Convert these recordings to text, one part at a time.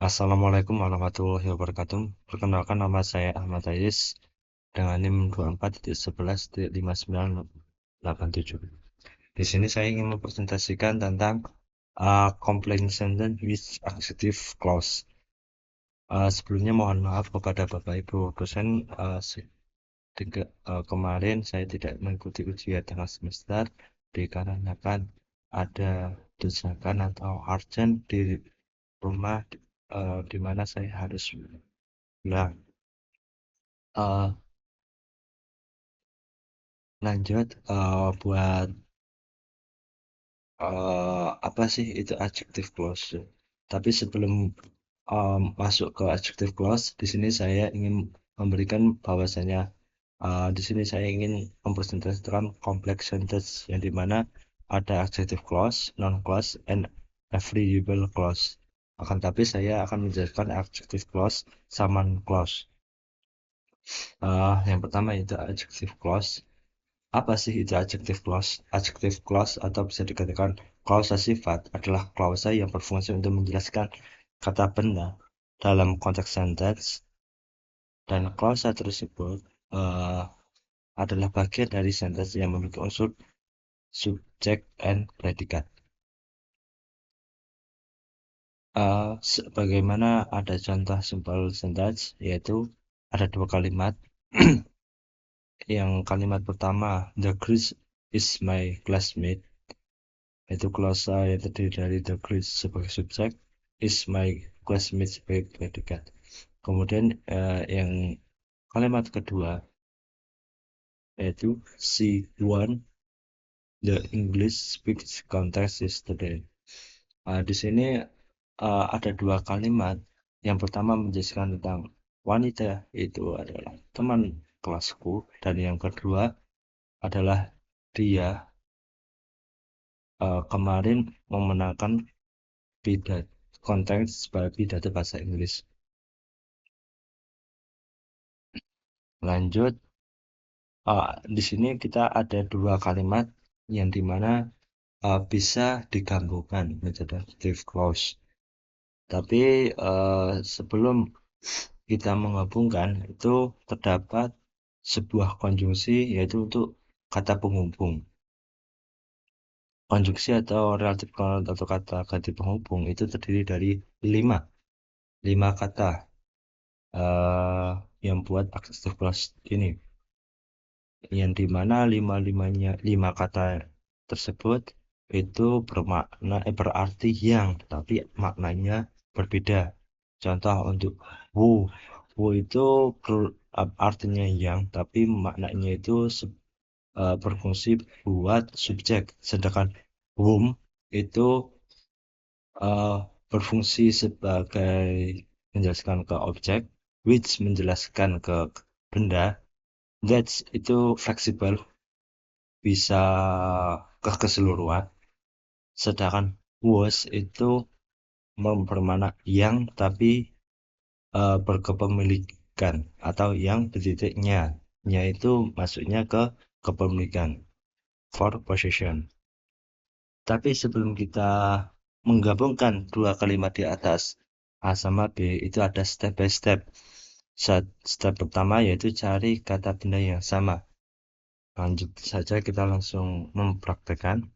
Assalamualaikum warahmatullahi wabarakatuh. Perkenalkan nama saya Ahmad Ais dengan NIM 24.11.5987. Di sini saya ingin mempresentasikan tentang complaint sentence with accusative clause. Sebelumnya mohon maaf kepada Bapak Ibu dosen, kemarin saya tidak mengikuti ujian tengah semester dikarenakan ada desakan atau urgent di rumah, di mana saya harus pulang. Uh, Lanjut, buat apa sih itu adjective clause? Tapi sebelum masuk ke adjective clause, di sini saya ingin memberikan bahwasanya di sini saya ingin mempresentasikan complex sentence yang dimana ada adjective clause, noun clause, and variable clause. Akan tapi saya akan menjelaskan adjective clause sama noun clause. Yang pertama itu adjective clause. Apa sih itu adjective clause? Adjective clause atau bisa dikatakan klausa sifat adalah klausa yang berfungsi untuk menjelaskan kata benda dalam konteks sentence, dan klausa tersebut uh, adalah bagian dari sentence yang memiliki unsur subjek and predikat. Sebagaimana ada contoh simple sentence, yaitu ada dua kalimat. Yang kalimat pertama, the Chris is my classmate, itu klausa yang terdiri dari the Chris sebagai subjek, is my classmate sebagai predikat. Kemudian yang kalimat kedua yaitu she won the English speech contest yesterday. Di sini ada dua kalimat. Yang pertama menjelaskan tentang wanita itu adalah teman kelasku, dan yang kedua adalah dia kemarin memenangkan pidato konteks pidato bahasa Inggris. Lanjut, di sini kita ada dua kalimat yang dimana bisa digabungkan menjadi adjective clause. Tapi sebelum kita menggabungkan itu terdapat sebuah konjungsi, yaitu untuk kata penghubung. Konjungsi atau relatif pronoun atau kata ganti penghubung itu terdiri dari lima kata yang buat adjective clause ini, yang dimana lima kata tersebut itu berarti yang, tapi maknanya berbeda. Contoh untuk wu itu artinya yang, tapi maknanya itu berfungsi buat subjek, sedangkan whom itu berfungsi sebagai menjelaskan ke objek, which menjelaskan ke benda, that itu fleksibel, bisa ke keseluruhan, sedangkan was itu bermakna yang tapi berkepemilikan, atau yang titiknya nya itu masuknya ke kepemilikan, for possession. Tapi sebelum kita menggabungkan dua kalimat di atas, A sama B, itu ada step by step. Step pertama yaitu cari kata benda yang sama. Lanjut saja, kita langsung mempraktekkan.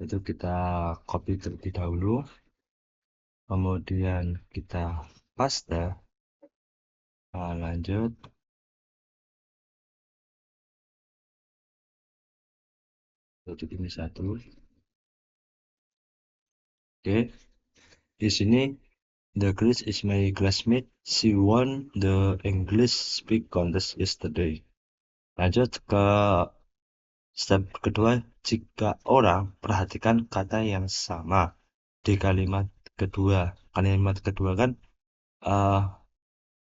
Itu kita copy terlebih dahulu, kemudian kita paste. Lanjut, tutup ini satu. Oke, di sini the Chris is my classmate. She won the English speak contest yesterday. Lanjut ke step kedua, jika orang perhatikan kata yang sama di kalimat kedua. Kalimat kedua kan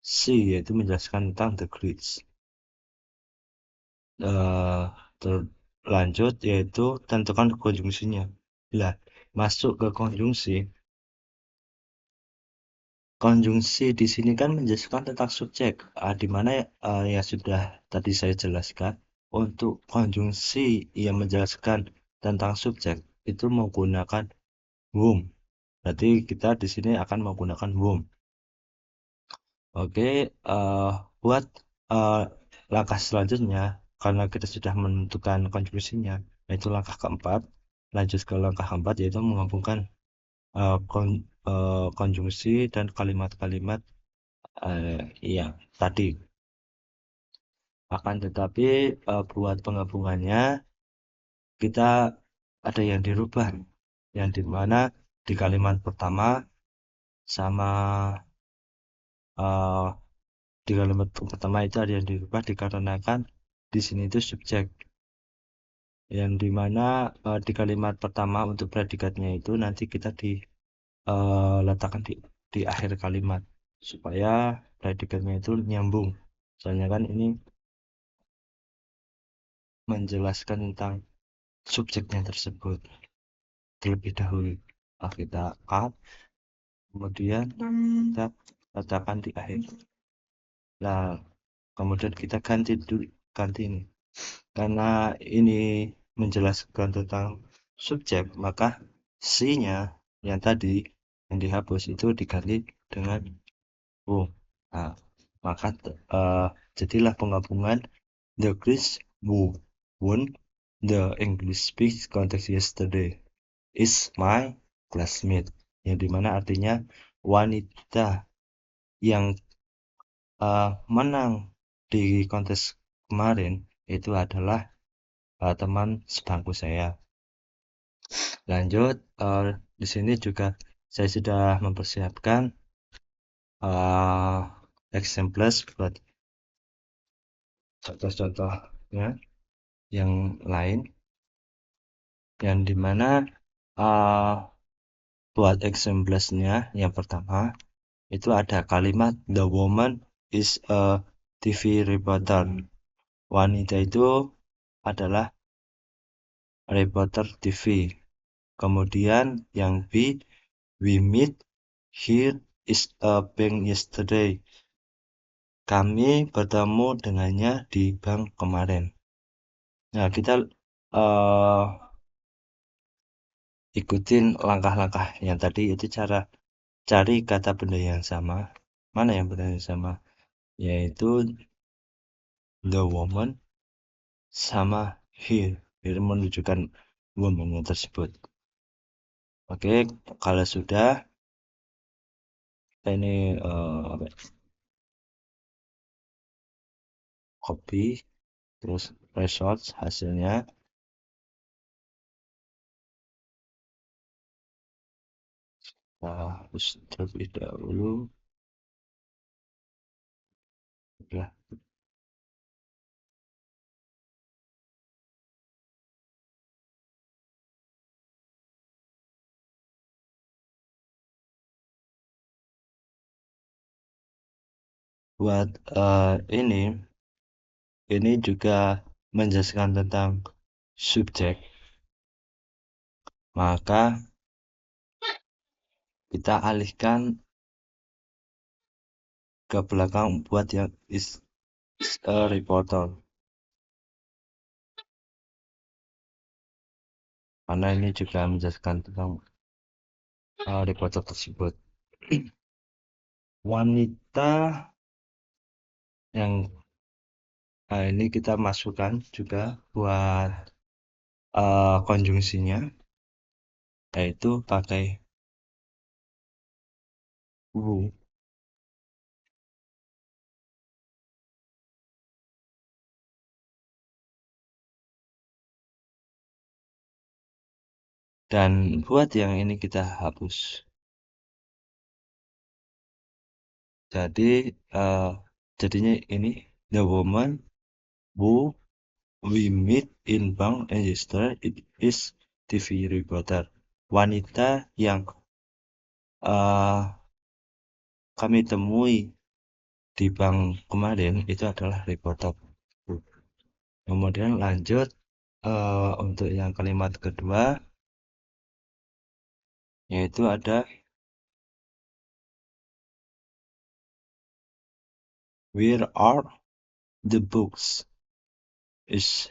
she, yaitu menjelaskan tentang the Greeks. Lanjut yaitu tentukan konjungsinya. Lah, masuk ke konjungsi. Konjungsi di sini kan menjelaskan tentang subjek, di mana yang sudah tadi saya jelaskan. Untuk konjungsi yang menjelaskan tentang subjek itu menggunakan whom. Berarti kita di sini akan menggunakan whom. Oke, buat eh, langkah selanjutnya, karena kita sudah menentukan konjungsinya, yaitu langkah keempat. Lanjut ke langkah keempat, yaitu menggabungkan konjungsi dan kalimat-kalimat yang tadi. Akan tetapi buat penggabungannya kita ada yang dirubah, yang dimana di kalimat pertama sama eh, di kalimat pertama itu ada yang dirubah dikarenakan di sini itu subjek, yang dimana di kalimat pertama untuk predikatnya itu nanti kita diletakkan di akhir kalimat supaya predikatnya itu nyambung. Soalnya kan ini menjelaskan tentang subjeknya tersebut terlebih dahulu. Kita cut, kemudian kita letakkan di akhir. Nah, kemudian kita ganti ini. Karena ini menjelaskan tentang subjek, maka C-nya yang tadi yang dihapus itu diganti dengan U. Nah, maka jadilah penggabungan the Chris who won the English speech contest yesterday is my classmate, yang dimana artinya wanita yang menang di kontes kemarin itu adalah teman sebangku saya. Lanjut, di sini juga saya sudah mempersiapkan examples buat contoh-contohnya yang lain, yang dimana buat examplesnya yang pertama itu ada kalimat the woman is a TV reporter. Wanita itu adalah reporter TV. Kemudian yang B, we meet here is a bank yesterday. Kami bertemu dengannya di bank kemarin. Nah, kita ikutin langkah-langkah yang tadi, itu cara cari kata benda yang sama. Mana yang benda yang sama? Yaitu the woman sama here. Ini menunjukkan woman tersebut. Oke, kalau sudah ini copy, terus results hasilnya. Harus terlebih dahulu ya, buat ini juga menjelaskan tentang subjek, maka kita alihkan ke belakang buat yang is a reporter, karena ini juga menjelaskan tentang reporter tersebut. Wanita yang ini kita masukkan juga buat konjungsinya, yaitu pakai who. Dan buat yang ini kita hapus. Jadi jadinya ini the woman who we meet in bank register it is TV reporter. Wanita yang kami temui di bank kemarin itu adalah reporter. Kemudian lanjut untuk yang kalimat kedua, yaitu ada where are the books is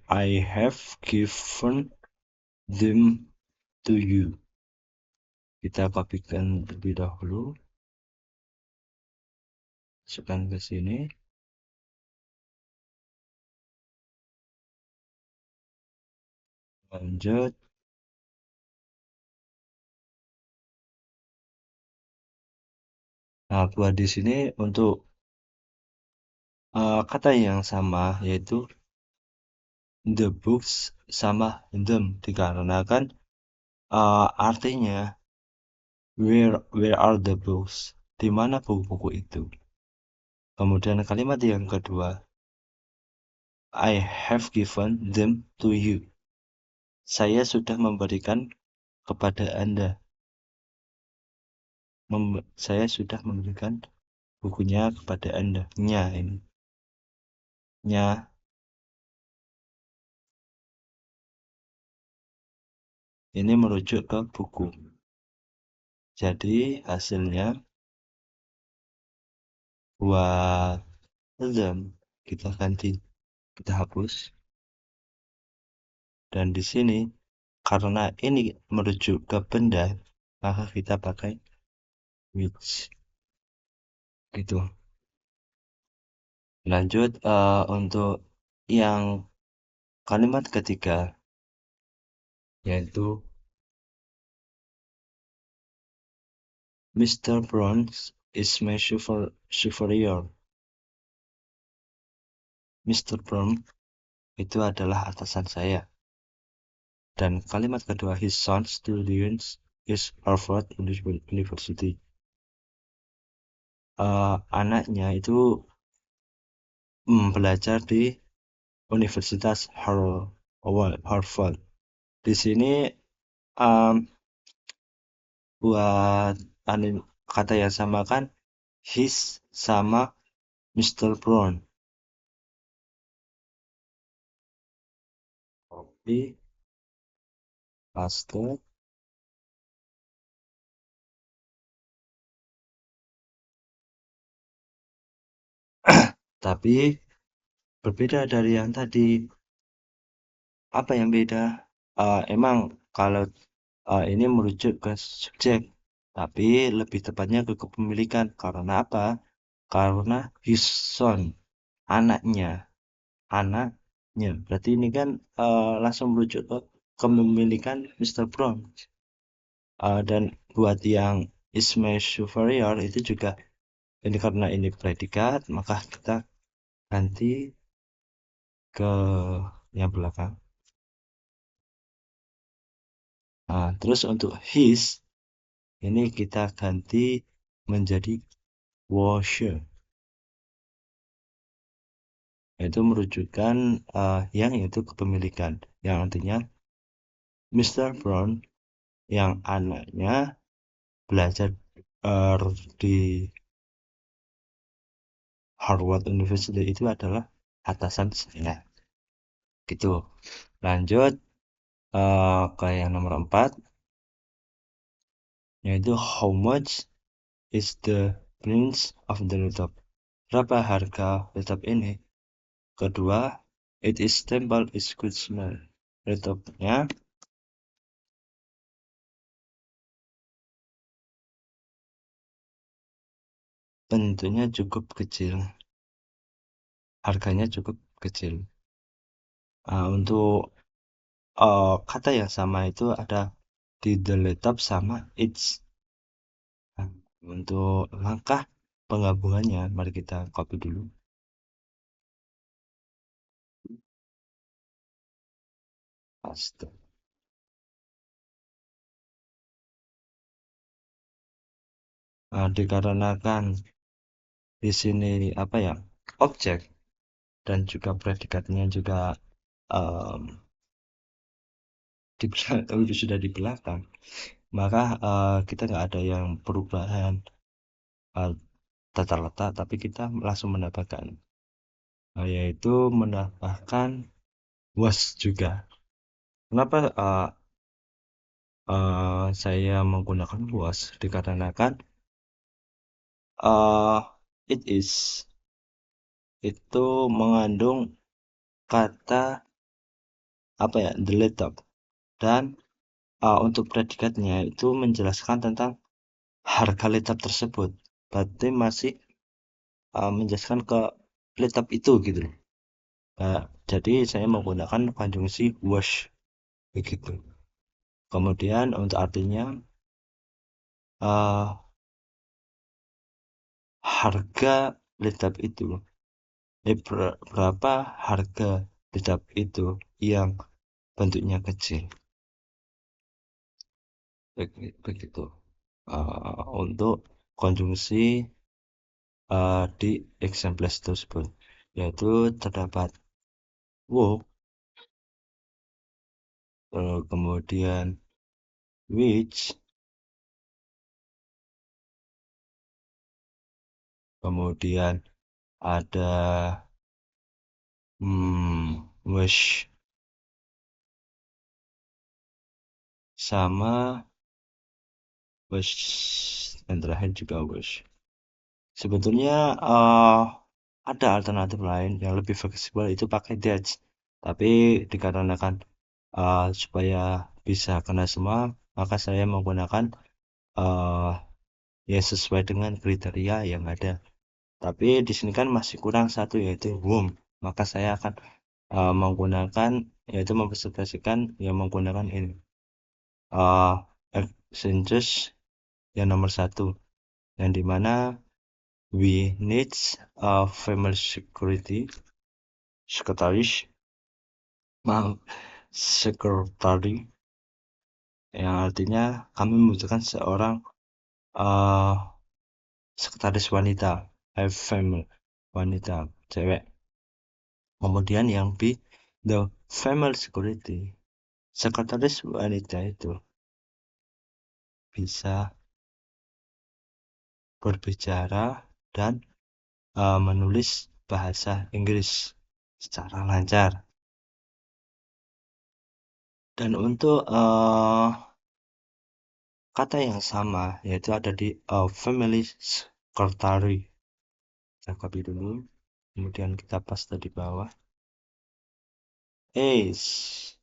I have given them to you. Kita kopikan terlebih dahulu, masukkan ke sini. Lanjut. Nah, buat di sini untuk kata yang sama, yaitu the books sama them, dikarenakan artinya where are the books, di mana buku-buku itu. Kemudian kalimat yang kedua, I have given them to you, saya sudah memberikan kepada Anda. Saya sudah memberikan bukunya kepada Anda. Nya ini. Nya ini merujuk ke buku. Jadi hasilnya buat them kita ganti, kita hapus. Dan di sini karena ini merujuk ke benda, maka kita pakai which. Gitu. Lanjut untuk yang kalimat ketiga, yaitu Mr. Brown is my superior. Mr. Brown itu adalah atasan saya. Dan kalimat kedua, his son studies is Harvard University. Anaknya itu belajar di Universitas Harvard. Di sini buat kata yang sama kan, his sama Mr. Brown. Copy, paste. Tapi berbeda dari yang tadi. Apa yang beda? Emang kalau ini merujuk ke subjek, tapi lebih tepatnya ke kepemilikan. Karena apa? Karena his son, anaknya. Berarti ini kan langsung merujuk ke kepemilikan Mr. Brown. Dan buat yang is my superior itu juga ini, karena ini predikat, maka kita ganti ke yang belakang. Nah, terus untuk his ini kita ganti menjadi washer. Itu merujukkan yang itu kepemilikan, yang artinya Mr. Brown yang anaknya belajar di Harvard University itu adalah atasan saya. Gitu. Lanjut ke yang nomor 4, yaitu how much is the price of the laptop. Berapa harga laptop ini? Kedua, it is temple is good smell. Laptopnya bentuknya cukup kecil, harganya cukup kecil. Untuk kata yang sama itu ada di the laptop sama it's. Untuk langkah penggabungannya, mari kita copy dulu. Paste. Dikarenakan di sini objek dan juga predikatnya juga sudah di belakang, maka kita nggak ada yang perubahan tata letak, tapi kita langsung menambahkan, yaitu menambahkan was juga. Kenapa saya menggunakan was? Dikarenakan it is itu mengandung kata the laptop. dan untuk predikatnya itu menjelaskan tentang harga letap tersebut. Berarti masih menjelaskan ke letap itu gitu loh. Jadi saya menggunakan konjungsi was begitu. Kemudian untuk artinya uh, harga letap itu, berapa harga letap itu yang bentuknya kecil. Begitu. Untuk konjungsi di example tersebut, yaitu terdapat wo, kemudian which, kemudian ada wish, sama wish, dan terakhir juga wish. Sebetulnya ada alternatif lain yang lebih fleksibel, itu pakai dash, tapi dikarenakan supaya bisa kena semua, maka saya menggunakan ya sesuai dengan kriteria yang ada. Tapi di sini kan masih kurang satu, yaitu womb. Maka saya akan menggunakan, yaitu mempresentasikan yang menggunakan ini exchanges yang nomor satu, yang dimana we needs a family security secretary, secretary, yang artinya kami membutuhkan seorang sekretaris wanita, female, wanita, cewek. Kemudian yang B, the family security, sekretaris wanita itu bisa berbicara dan menulis bahasa Inggris secara lancar. Dan untuk kata yang sama, yaitu ada di family secretary. Kita copy dulu, kemudian kita paste di bawah. Ace.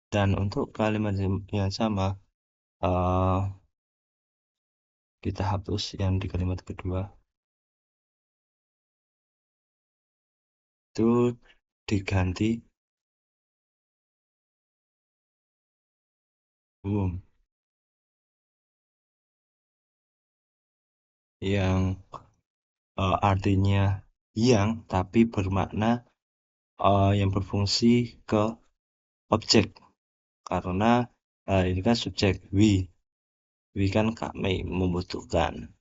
Dan untuk kalimat yang sama, kita hapus yang di kalimat kedua. Itu diganti yang artinya yang, tapi bermakna yang berfungsi ke objek, karena ini kan subjek we kan kami membutuhkan,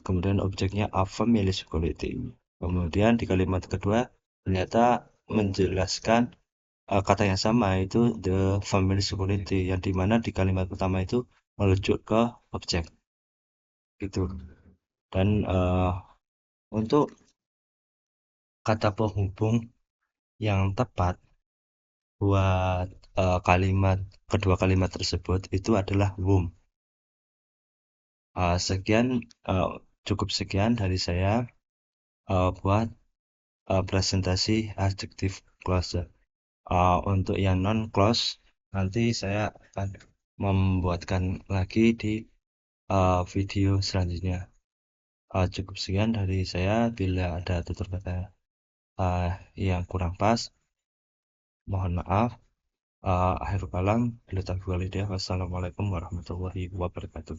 kemudian objeknya a family security. Kemudian di kalimat kedua ternyata menjelaskan kata yang sama, itu the family security, yang dimana di kalimat pertama itu merujuk ke objek gitu. Dan untuk kata penghubung yang tepat buat kedua kalimat tersebut itu adalah womb. Cukup sekian dari saya buat presentasi adjective clause. Untuk yang non clause nanti saya akan membuatkan lagi di video selanjutnya. Cukup sekian dari saya. Bila ada tutur kata yang kurang pas, mohon maaf. Akhir kalam, wassalamualaikum warahmatullahi wabarakatuh.